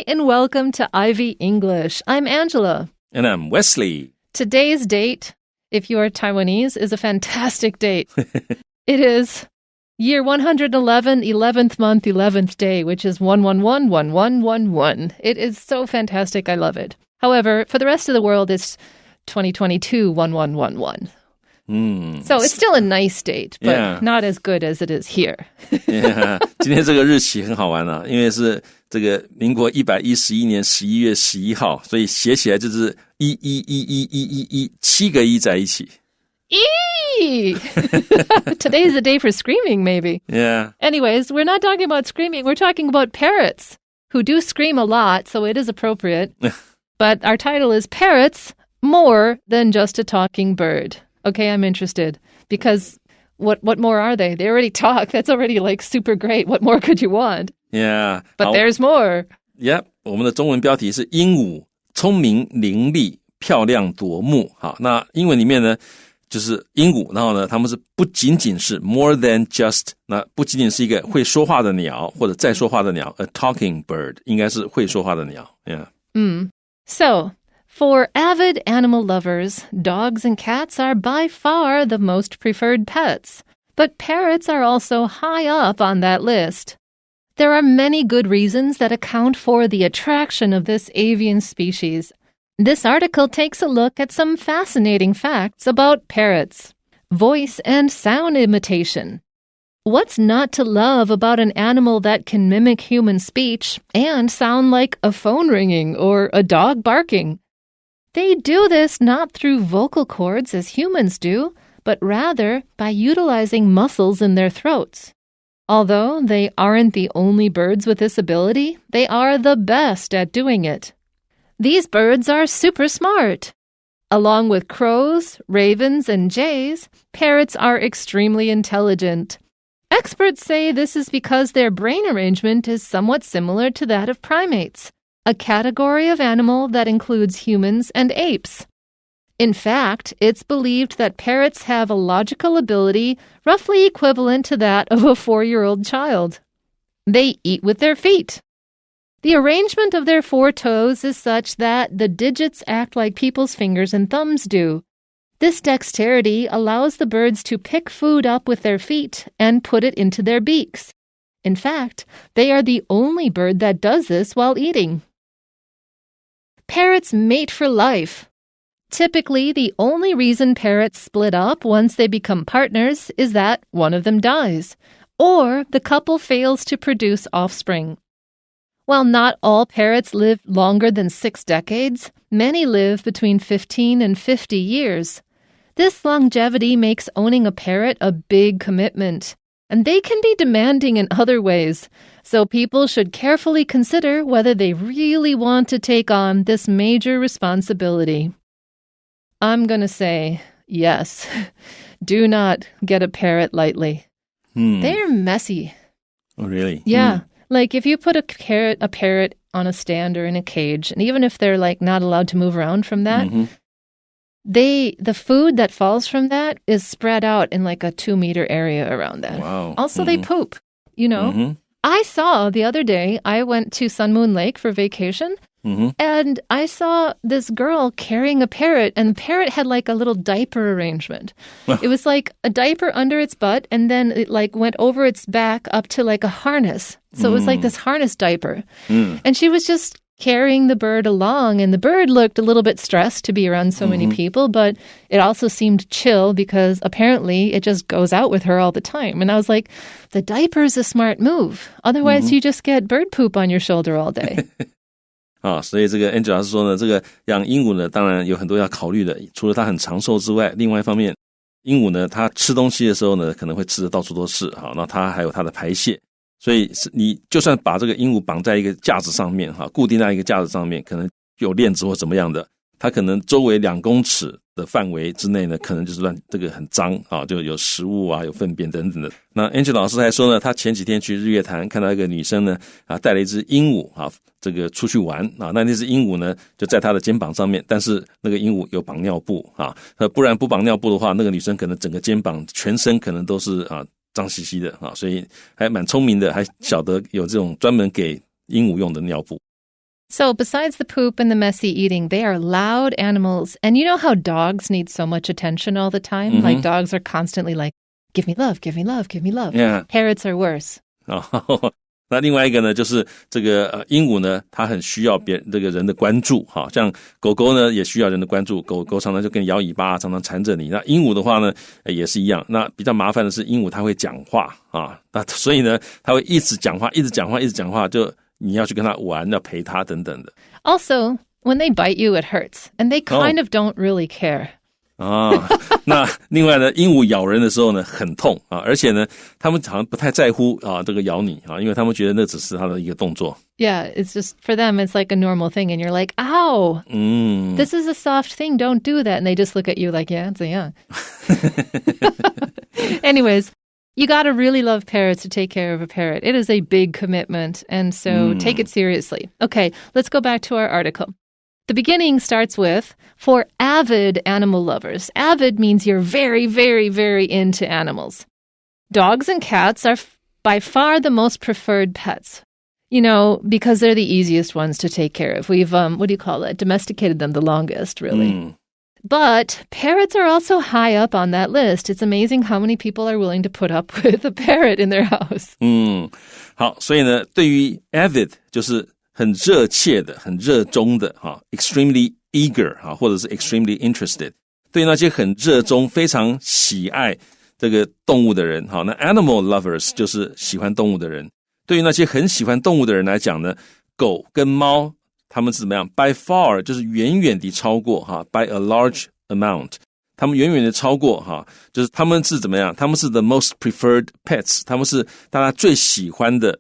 Hi, and welcome to Ivy English. I'm Angela. And I'm Wesley. Today's date, if you are Taiwanese, is a fantastic date. It is year 111, 11th month, 11th day, which is 1111111. It is so fantastic. I love it. However, for the rest of the world, it's 2022 1111. So it's still a nice date, but not as good as it is here. 今天这个日期很好玩啊，因为是这个民国111年11月11号，所以写起来就是7个1在一起。Today's the day for screaming, maybe. Yeah. Anyways, we're not talking about screaming. We're talking about parrots, who do scream a lot, so it is appropriate. But our title is Parrots, More Than Just a Talking Bird. Okay, I'm interested. Because what more are they? They already talk. That's already like super great. What more could you want? Yeah. But there's more. Yep. 我们的中文标题是鹦鹉聪明伶俐漂亮夺目。好，那英文里面呢就是鹦鹉，然后呢他们是不仅仅是 more than just， 那不仅仅是一个会说话的鸟或者在说话的鸟 a talking bird， 应该是会说话的鸟。Yeah. So, for avid animal lovers, dogs and cats are by far the most preferred pets. But parrots are also high up on that list. There are many good reasons that account for the attraction of this avian species. This article takes a look at some fascinating facts about parrots. Voice and sound imitation. What's not to love about an animal that can mimic human speech and sound like a phone ringing or a dog barking? They do this not through vocal cords as humans do, but rather by utilizing muscles in their throats. Although they aren't the only birds with this ability, they are the best at doing it. These birds are super smart. Along with crows, ravens, and jays, parrots are extremely intelligent. Experts say this is because their brain arrangement is somewhat similar to that of primates, a category of animal that includes humans and apes. In fact, it's believed that parrots have a logical ability roughly equivalent to that of a 4-year-old child. They eat with their feet. The arrangement of their 4 toes is such that the digits act like people's fingers and thumbs do. This dexterity allows the birds to pick food up with their feet and put it into their beaks. In fact, they are the only bird that does this while eating. Parrots mate for life. Typically, the only reason parrots split up once they become partners is that one of them dies, or the couple fails to produce offspring. While not all parrots live longer than 6 decades, many live between 15 and 50 years. This longevity makes owning a parrot a big commitment, and they can be demanding in other ways, so people should carefully consider whether they really want to take on this major responsibility. I'm going to say yes. Do not get a parrot lightly. They're messy. Oh, really? Yeah. Like if you put a parrot on a stand or in a cage, and even if they're like not allowed to move around from that, the food that falls from that is spread out in like a 2-meter area around that. Wow. Also, they poop, you know. I saw the other day, I went to Sun Moon Lake for vacation, and I saw this girl carrying a parrot, and the parrot had like a little diaper arrangement. It was like a diaper under its butt, and then it like went over its back up to like a harness. So it was like this harness diaper. And she was just carrying the bird along, and the bird looked a little bit stressed to be around so many people, but it also seemed chill because apparently it just goes out with her all the time. And I was like, the diaper is a smart move. Otherwise, you just get bird poop on your shoulder all day. 所以这个 Angela 老师说呢，这个养鹦鹉呢，当然有很多要考虑的，除了它很长寿之外，另外一方面，鹦鹉呢，它吃东西的时候呢，可能会吃的到处都是，那它还有它的排泄，所以你就算把这个鹦鹉绑在一个架子上面，固定在一个架子上面，可能有链子或怎么样的，它可能周围2公尺的范围之内呢，可能就是这个很脏就有食物有粪便等等的。那 Angela 老师还说呢，他前几天去日月潭看到一个女生呢，带了一只鹦鹉这个出去玩那只鹦鹉呢就在她的肩膀上面，但是那个鹦鹉有绑尿布不然不绑尿布的话，那个女生可能整个肩膀全身可能都是脏兮兮的所以还蛮聪明的，还晓得有这种专门给鹦鹉用的尿布。So besides the poop and the messy eating, they are loud animals. And you know how dogs need so much attention all the time? Like dogs are constantly like, give me love, give me love, give me love. Yeah. Parrots are worse. 那另外一个呢，就是这个鹦鹉呢，它很需要这个人的关注，像狗狗呢也需要人的关注，狗狗常常就跟你摇尾巴，常常缠着你。那鹦鹉的话呢，也是一样。那比较麻烦的是，鹦鹉它会讲话啊，那所以呢，它会一直讲话，一直讲话，一直讲话，就你要去跟它玩，要陪它等等的。Also, when they bite you, it hurts, and they kind of don't really care. 那另外呢，鹦鹉咬人的时候呢很痛啊，而且呢他们好像不太在乎啊这个咬你啊，因为他们觉得那只是它的一个动作。Yeah, it's just for them it's like a normal thing and you're like, "Ow. This is a soft thing, don't do that." And they just look at you like, "Yeah, 怎样?" Anyways, you got to really love parrots to take care of a parrot. It is a big commitment, and so take it seriously. Okay, let's go back to our article.The beginning starts with, for avid animal lovers. Avid means you're very, very, very into animals. Dogs and cats are by far the most preferred pets. You know, because they're the easiest ones to take care of. We've, domesticated them the longest, really. But parrots are also high up on that list. It's amazing how many people are willing to put up with a parrot in their house. 好，所以呢，对于 avid 就是很热切的，很热衷的extremely eager 或者是 extremely interested， 对那些很热衷非常喜爱这个动物的人，那 animal lovers 就是喜欢动物的人。对于那些很喜欢动物的人来讲呢，狗跟猫他们是怎么样 by far 就是远远地超过by a large amount， 他们远远地超过就是他们是怎么样，他们是 the most preferred pets， 他们是大家最喜欢的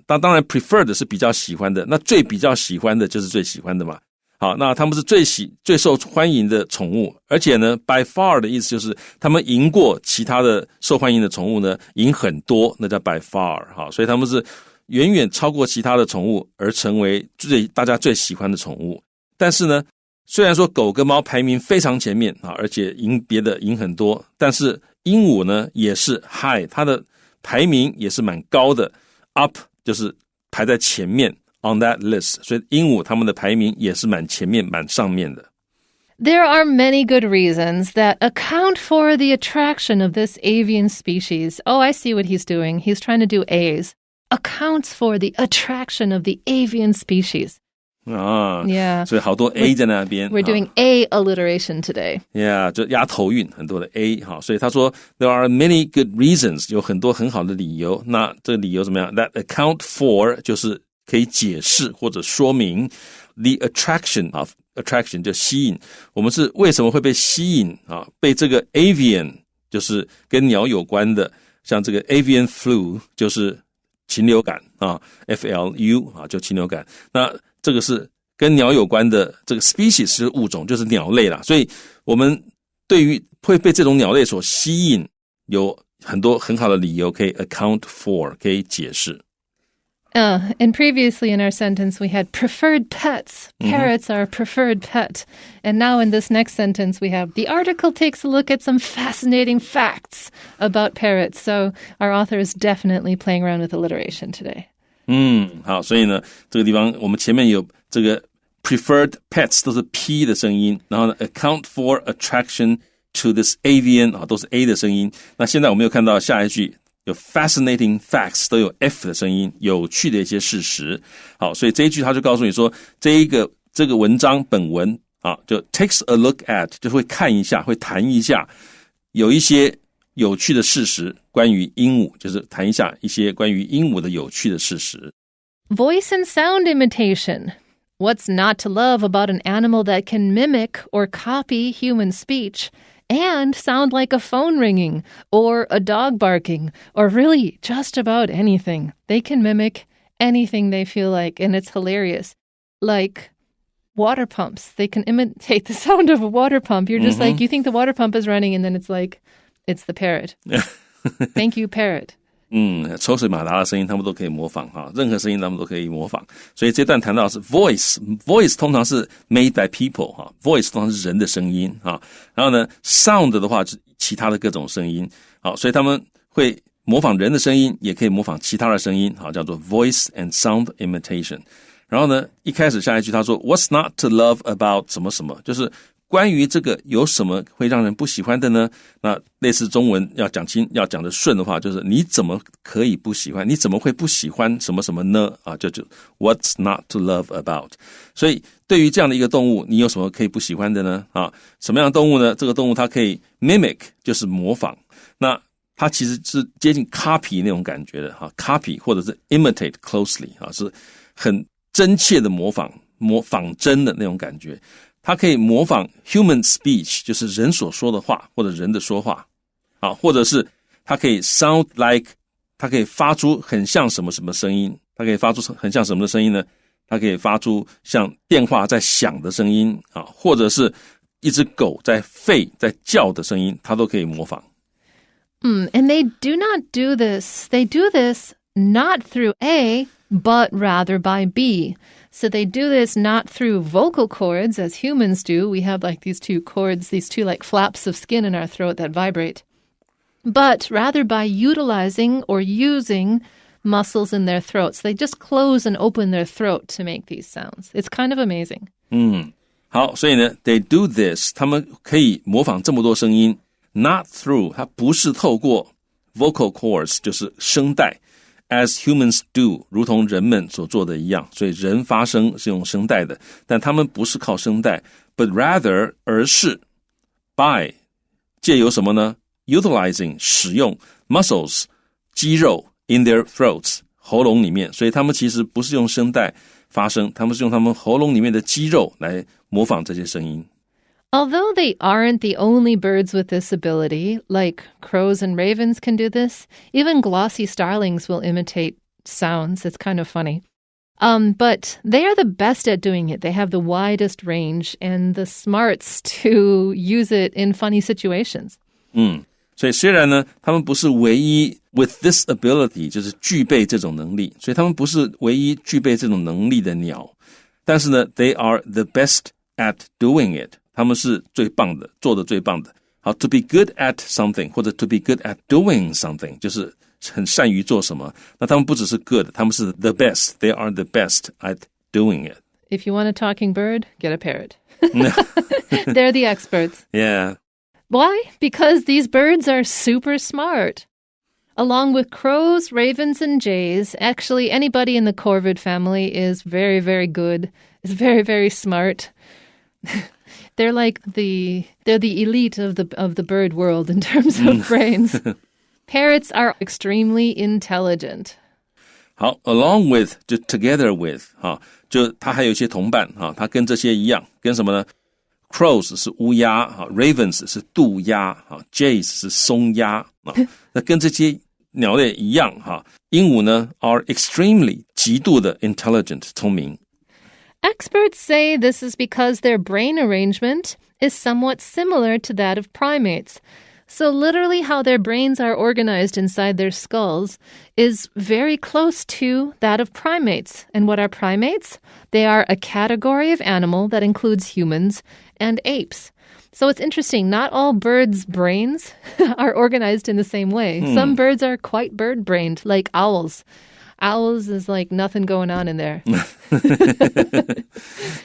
当然 preferred 是比较喜欢的，那最比较喜欢的就是最喜欢的嘛。好，那他们是最受欢迎的宠物，而且呢 by far 的意思就是他们赢过其他的受欢迎的宠物呢，赢很多，那叫 by far。好，所以他们是远远超过其他的宠物而成为大家最喜欢的宠物。但是呢，虽然说狗跟猫排名非常前面而且赢别的赢很多，但是鹦鹉呢也是 high， 它的排名也是蛮高的 ，up 就是排在前面 on that list， 所以鹦鹉他们的排名也是蛮前面蛮上面的。There are many good reasons that account for the attraction of this avian species. Oh, I see what he's doing. He's trying to do A's. Accounts for the attraction of the avian species. Yeah. 所以好多 A 在那边。We're doing A alliteration today. Yeah, 就押头韵，很多的 A。所以他说 There are many good reasons， 有很多很好的理由。那这个理由怎么样 ？That account for 就是可以解释或者说明 the attraction of attraction 就吸引。我们是为什么会被吸引被这个 avian 就是跟鸟有关的，像这个 avian flu 就是禽流感FLU 就禽流感。那这个是跟鸟有关的，这个 species 是物种，就是鸟类啦。所以我们对于会被这种鸟类所吸引，有很多很好的理由可以 account for， 可以解释。And previously in our sentence, we had preferred pets. Parrots are a preferred pet. And now in this next sentence, we have the article takes a look at some fascinating facts about parrots. So our author is definitely playing around with alliteration today. 好，所以呢，这个地方我们前面有这个 preferred pets 都是 P 的声音，然后呢 account for attraction to this avian 都是 A 的声音。那现在我们又看到下一句有 fascinating facts 都有 F 的声音，有趣的一些事实。好，所以这一句他就告诉你说，这个文章本文就 takes a look at 就会看一下，会谈一下，有一些有趣的事实关于鹦鹉，就是谈一下一些关于鹦鹉的有趣的事实。Voice and sound imitation. What's not to love about an animal that can mimic or copy human speech?And sound like a phone ringing or a dog barking or really just about anything. They can mimic anything they feel like, and it's hilarious. Like water pumps. They can imitate the sound of a water pump. You're just like, you think the water pump is running, and then it's like, it's the parrot. Thank you, parrot. 抽水马达的声音他们都可以模仿任何声音他们都可以模仿。所以这段谈到的是 voice 通常是 made by people voice 通常是人的声音然后呢 sound 的话是其他的各种声音所以他们会模仿人的声音，也可以模仿其他的声音叫做 voice and sound imitation。然后呢，一开始下一句他说 What's not to love about 什么什么，就是关于这个有什么会让人不喜欢的呢？那类似中文要讲的顺的话，就是你怎么可以不喜欢？你怎么会不喜欢什么什么呢？就 What's not to love about。所以对于这样的一个动物，你有什么可以不喜欢的呢？什么样的动物呢？这个动物它可以 mimic， 就是模仿。那它其实是接近 copy 那种感觉的copy 或者是 imitate closely 是很真切的模仿真的那种感觉。它可以模仿 human speech， 就是人所说的话或者人的说话或者是它可以 sound like， 它可以发出很像什么什么声音。它可以发出很像什么的声音呢？它可以发出像电话在响的声音或者是一只狗在吠在叫的声音，它都可以模仿。And they do not do this. They do this not through A, but rather by B. So they do this not through vocal cords as humans do. We have like these two cords, these two like flaps of skin in our throat that vibrate. But rather by utilizing or using muscles in their throats. They just close and open their throat to make these sounds. It's kind of amazing. 好，所以呢 they do this， 他们可以模仿这么多声音，not through， 它不是透过 vocal cords， 就是声带 as humans do， 如同人们所做的一样，所以人发声是用声带的，但他们不是靠声带 but rather 而是 by 借由什么呢？ utilizing 使用 muscles 肌肉 in their throats 喉咙里面，所以他们其实不是用声带发声，他们是用他们喉咙里面的肌肉来模仿这些声音。Although they aren't the only birds with this ability, like crows and ravens can do this, even glossy starlings will imitate sounds. It's kind of funny. But they are the best at doing it. They have the widest range and the smarts to use it in funny situations. 所以虽然呢，他们不是唯一 with this ability， 就是具备这种能力，所以他们不是唯一具备这种能力的鸟，但是呢 they are the best at doing it， 他们是最棒的，做得最棒的。好 to be good at something 或者 to be good at doing something 就是很善于做什么，那他们不只是 good， 他们是 the best， they are the best at doing it. If you want a talking bird, get a parrot. They're the experts. Yeah. Why? Because these birds are super smart. Along with crows, ravens, and jays, actually anybody in the corvid family is very, very good, is very, very smart. They're like they're the elite of the bird world in terms of brains. Parrots are extremely intelligent. 好 along with 就 together with 就它还有一些同伴它跟这些一样，跟什么呢？Crows 是乌鸦 Ravens 是渡鸦 Jays 是松鸦那跟这些鸟类一样鹦鹉呢 are extremely 极度的 intelligent 聪明。 Experts say this is because their brain arrangement is somewhat similar to that of primates. So literally how their brains are organized inside their skulls is very close to that of primates. And what are primates? They are a category of animal that includes humans and apes. So it's interesting, not all birds' brains are organized in the same way. Some birds are quite bird-brained, like owls. Owls is like nothing going on in there.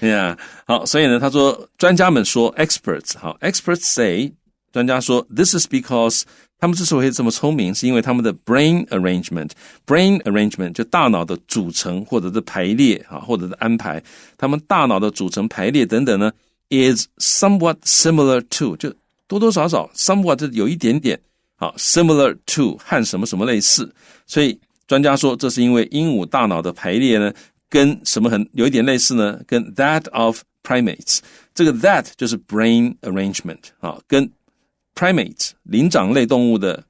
Yeah. 好，所以呢，他说专家们说 experts say 专家说 this is because 他们之所以这么聪明是因为他们的 brain arrangement 就大脑的组成或者是排列或者是安排，他们大脑的组成排列等等呢 is somewhat similar to 就多多少少 somewhat 有一点点similar to 和什么什么类似，所以专家说这是因为鹦鹉大脑的排列呢跟什么有一点类似呢，跟 that of primates， 这个 that 就是 brain arrangement 跟 primates 灵长类动物的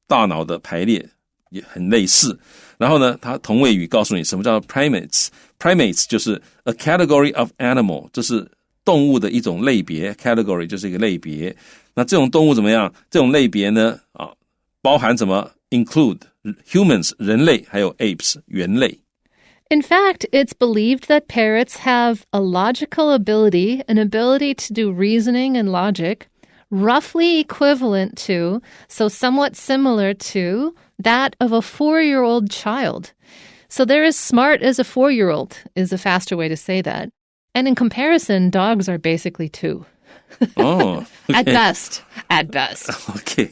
大脑的排列也很类似。然后呢，它同位语告诉你什么叫 primates 就是 a category of animal， 这是动物的一种类别， category 就是一个类别。那这种动物怎么样？这种类别呢包含什么 include humans 人类还有 apes 猿类。In fact, it's believed that parrots have a logical ability, an ability to do reasoning and logic, roughly equivalent to, so somewhat similar to, that of a 4-year-old child. So they're as smart as a 4-year-old is a faster way to say that. And in comparison, dogs are basically 2. Oh, okay. At best. At best. Okay.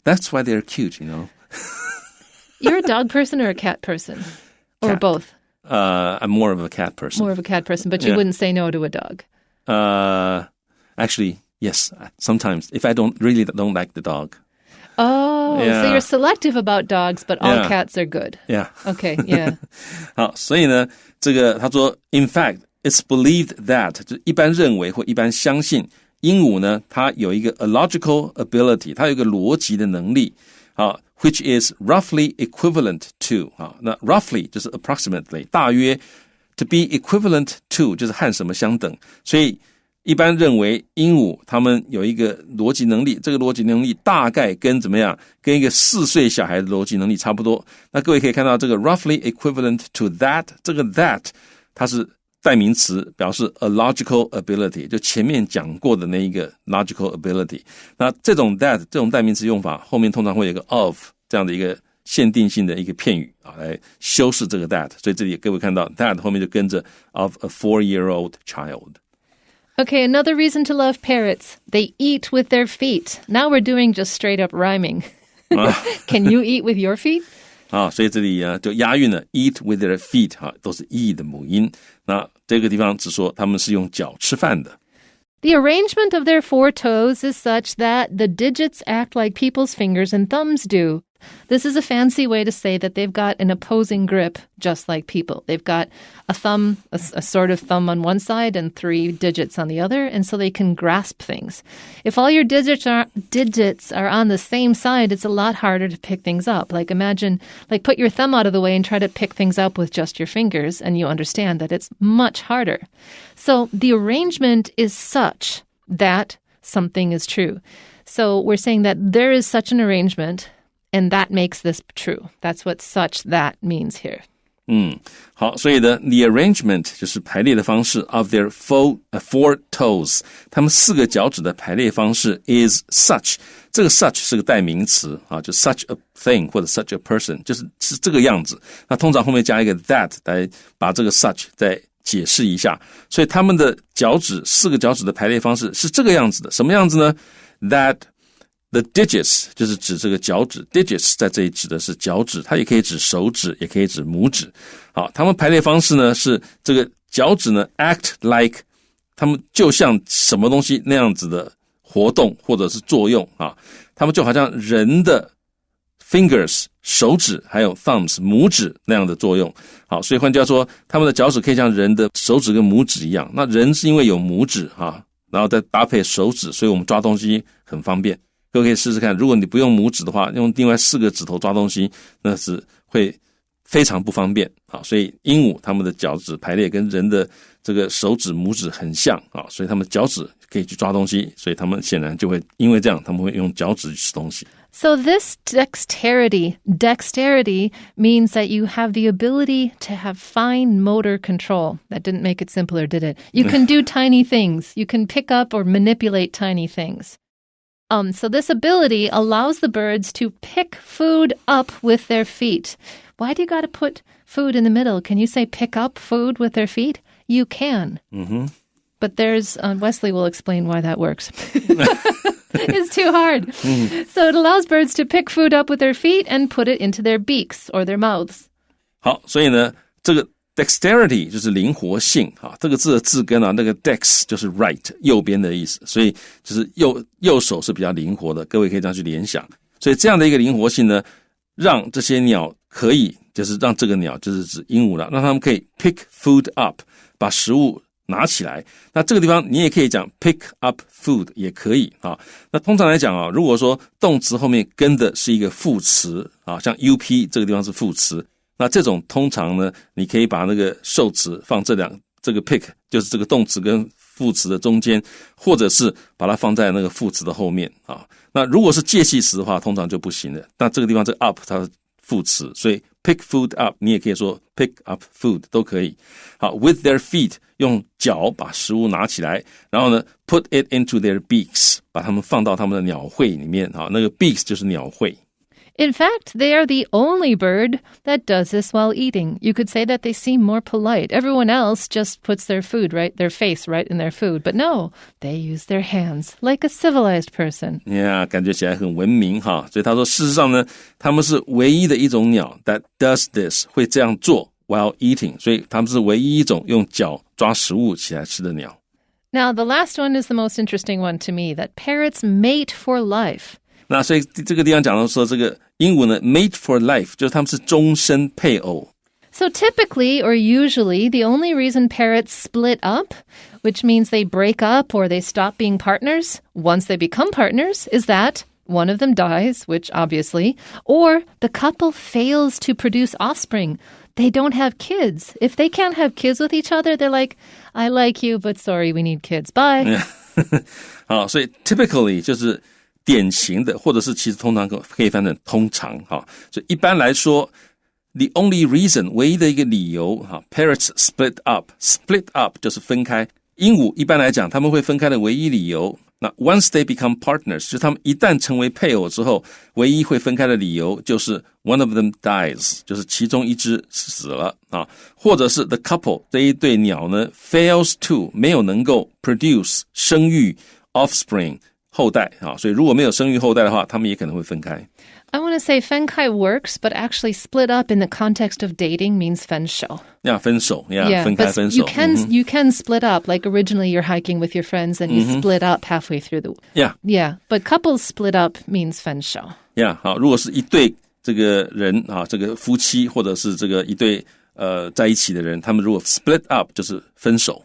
That's why they're cute, you know. You're a dog person or a cat person? Or Cat. both? I'm more of a cat person. More of a cat person, but you wouldn't say no to a dog. Actually, yes. Sometimes, if I don't like the dog. Oh, Yeah. so you're selective about dogs, but all cats are good. Yeah. Okay, yeah. 好，所以呢，这个他说 ，in fact, it's believed that 就一般认为或一般相信，鹦鹉呢，它有一个 a logical ability， 它有一个逻辑的能力，好 ，which is roughly equivalent to 啊，那 roughly 就是 approximately 大约 to be equivalent to 就是和什么相等，所以一般认为鹦鹉它们有一个逻辑能力，这个逻辑能力大概跟怎么样，跟一个4岁小孩的逻辑能力差不多。那各位可以看到这个 roughly equivalent to that， 这个 that 它是代名词，表示 a logical ability， 就前面讲过的那一个 logical ability。那这种 that 这种代名词用法后面通常会有一个 of 这样的一个限定性的一个片语啊，来修饰这个 that。所以这里各位看到 that 后面就跟着 of a 4-year-old child。Okay, another reason to love parrots. They eat with their feet. Now we're doing just straight up rhyming. Can you eat with your feet? 所以这里就押韵了 eat with their feet 都是 e 的母音。那这个地方只说他们是用脚吃饭的。The arrangement of their 4 toes is such that the digits act like people's fingers and thumbs do. This is a fancy way to say that they've got an opposing grip, just like people. They've got a thumb, a sort of thumb on one side and 3 digits on the other, and so they can grasp things. If all your digits are on the same side, it's a lot harder to pick things up. Like imagine, put your thumb out of the way and try to pick things up with just your fingers, and you understand that it's much harder. So the arrangement is such that something is true. So we're saying that there is such an arrangement,And that makes this true. That's what such that means here. 好，所以呢 the arrangement 就是排列的方式 of their 4 toes， 他们4个脚趾的排列方式 is such。这个 such 是个代名词就 such a thing 或者 such a person， 是这个样子。那通常后面加一个 that 来把这个 such 再解释一下。所以他们的脚趾4个脚趾的排列方式是这个样子的。什么样子呢？ That The digits 就是指这个脚趾 digits 在这里指的是脚趾，它也可以指手指，也可以指拇指。好，它们排列方式呢是这个脚趾呢 act like 它们就像什么东西那样子的活动或者是作用它们就好像人的 fingers 手指还有 thumbs 拇指那样的作用。好，所以换句话说，它们的脚趾可以像人的手指跟拇指一样。那人是因为有拇指然后再搭配手指，所以我们抓东西很方便。各位可以试试看，如果你不用拇指的话，用另外4个指头抓东西，那是会非常不方便所以鹦鹉它们的脚趾排列跟人的这个手指拇指很像所以它们脚趾可以去抓东西，所以它们显然就会因为这样，他们会用脚趾去吃东西。So this dexterity means that you have the ability to have fine motor control. That didn't make it simpler, did it? You can do tiny things. You can pick up or manipulate tiny things.So this ability allows the birds to pick food up with their feet. Why do you got to put food in the middle? Can you say pick up food with their feet? You can. But there's, Wesley will explain why that works. It's too hard. So it allows birds to pick food up with their feet and put it into their beaks or their mouths. 好，所以呢，这个Dexterity 就是灵活性这个字的字根那个 dex 就是 right 右边的意思，所以就是右手是比较灵活的，各位可以这样去联想。所以这样的一个灵活性呢，让这些鸟可以就是让这个鸟就是指鹦鹉了，让它们可以 pick food up 把食物拿起来。那这个地方你也可以讲 pick up food 也可以那通常来讲如果说动词后面跟的是一个副词像 up 这个地方是副词，那这种通常呢，你可以把那个受词放这个 pick 就是这个动词跟副词的中间，或者是把它放在那个副词的后面那如果是介系词的话，通常就不行了。那这个地方这个 up 它是副词，所以 pick food up 你也可以说 pick up food 都可以。好 ，with their feet 用脚把食物拿起来，然后呢 put it into their beaks 把它们放到它们的鸟喙里面那个 beaks 就是鸟喙。In fact, they are the only bird that does this while eating. You could say that they seem more polite. Everyone else just puts their face right in their food. But no, they use their hands like a civilized person. Yeah, 感觉起来很文明哈。所以他说，事实上呢，他们是唯一的一种鸟 that does this 会这样做 while eating. 所以他们是唯一一种用脚抓食物起来吃的鸟。Now, the last one is the most interesting one to me, that parrots mate for life. 那所以这个地方讲到说，这个鹦鹉呢 mate for life 就是他们是终身配偶。So typically or usually the only reason parrots split up, which means they break up or they stop being partners, once they become partners, is that one of them dies, which obviously, or the couple fails to produce offspring. They don't have kids. If they can't have kids with each other, they're like, I like you, but sorry, we need kids. Bye. 好，所以 typically 就是典型的，或者是其实通常可以翻成通常哈。所以一般来说 the only reason 唯一的一个理由哈 parrots split up 就是分开。鹦鹉一般来讲他们会分开的唯一理由，那 once they become partners 就是他们一旦成为配偶之后，唯一会分开的理由就是 one of them dies 就是其中一只死了啊，或者是 the couple 这一对鸟呢 fails to 没有能够 produce 生育 offspring后代啊，所以如果没有生育后代的话，他们也可能会分开。I want to say 分开 works, but actually split up in the context of dating means 分手. Yeah, 分手 yeah, 分开分手 you can split up, like originally you're hiking with your friends and you split up halfway through the... Yeah, but couples split up means 分手. Yeah, 好，如果是一对这个人啊，这个夫妻或者是这个一对在一起的人，他们如果 split up 就是分手。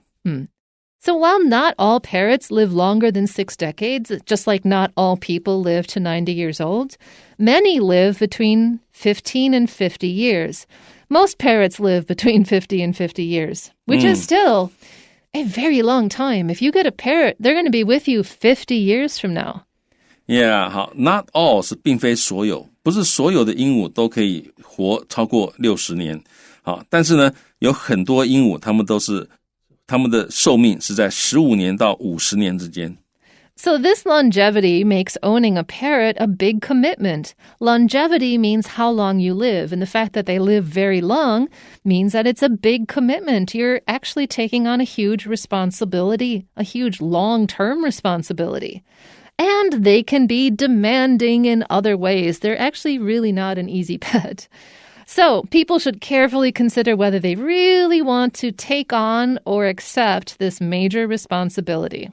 So while not all parrots live longer than 6 decades, just like not all people live to 90 years old, many live between 15 and 50 years. Most parrots live between 50 and 50 years, which is still a very long time. If you get a parrot, they're going to be with you 50 years from now. Yeah, 好 not all 是并非所有，不是所有的鹦鹉都可以活超过60年。好，但是呢，有很多鹦鹉他们的寿命是在15年到50年之间。So this longevity makes owning a parrot a big commitment. Longevity means how long you live, and the fact that they live very long means that it's a big commitment. You're actually taking on a huge responsibility, a huge long-term responsibility. And they can be demanding in other ways. They're actually really not an easy pet. So people should carefully consider whether they really want to take on or accept this major responsibility.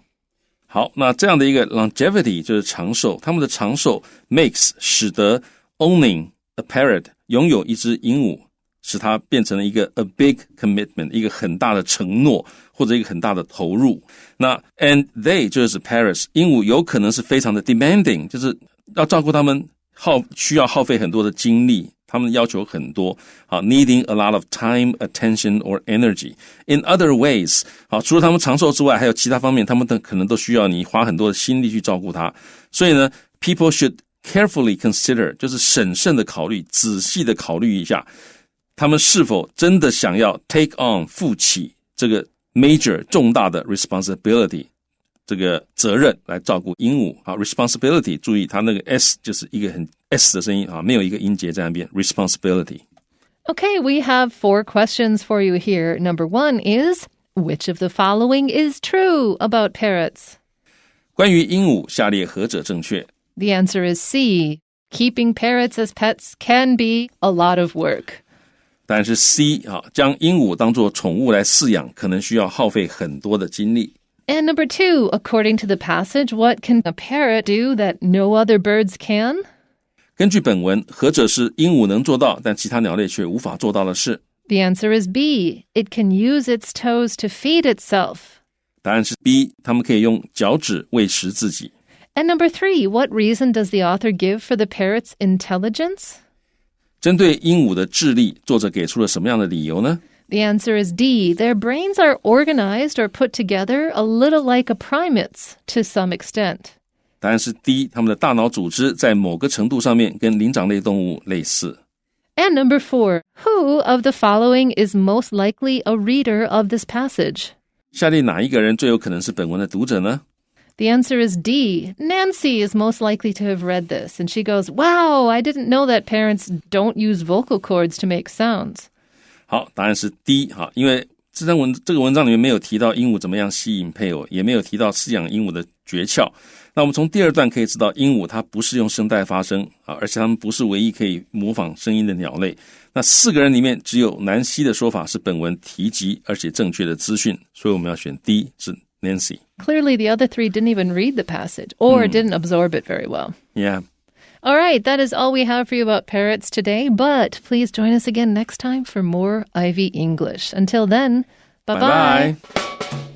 好，那这样的一个 longevity 就是长寿，他们的长寿 makes 使得 owning a parrot 拥有一只鹦鹉，使它变成了一个 a big commitment 一个很大的承诺或者一个很大的投入。那 and they 就是 parrots 鹦鹉有可能是非常的 demanding 就是要照顾他们需要耗费很多的精力，他们要求很多，好 needing a lot of time, attention or energy. In other ways, 好，除了他们长寿之外，还有其他方面，他们可能都需要你花很多的心力去照顾它。所以呢 people should carefully consider 就是审慎的考虑，仔细的考虑一下，他们是否真的想要 take on 负起这个 major 重大的 responsibility这个责任来照顾鹦鹉。好 responsibility 注意它那个 S 就是一个很 S 的声音，没有一个音节在那边 responsibility。 Okay, we have 4 questions for you here. Number 1 is, which of the following is true about parrots? 关于鹦鹉下列何者正确？ The answer is C. Keeping parrots as pets can be a lot of work. 答案是 C 将鹦鹉当作宠物来饲养可能需要耗费很多的精力。And number 2, according to the passage, what can a parrot do that no other birds can? 根据本文，何者是鹦鹉能做到，但其他鸟类却无法做到的事？ The answer is B. It can use its toes to feed itself. 答案是 B， 它们可以用脚趾喂食自己。And number 3, what reason does the author give for the parrot's intelligence? 针对鹦鹉的智力，作者给出了什么样的理由呢？ The answer is D. Their brains are organized or put together a little like a primate's to some extent. 答案是 D， 它们的大脑组织在某个程度上面跟灵长类动物类似。And number 4, who of the following is most likely a reader of this passage? 下列哪一个人最有可能是本文的读者呢？ The answer is D. Nancy is most likely to have read this, and she goes, Wow, I didn't know that parents don't use vocal cords to make sounds. 好，答案是 D 哈，因为这个文章里面没有提到鹦鹉怎么样吸引配偶，也没有提到饲养鹦鹉的诀窍。那我们从第二段可以知道，鹦鹉它不是用声带发声啊，而且它们不是唯一可以模仿声音的鸟类。那4个人里面，只有南希的说法是本文提及而且正确的资讯，所以我们要选 D 是 Nancy. Clearly, the other 3 didn't even read the passage or didn't absorb it very well. Yeah. All right, that is all we have for you about parrots today, but please join us again next time for more Ivy English. Until then, bye-bye. Bye-bye.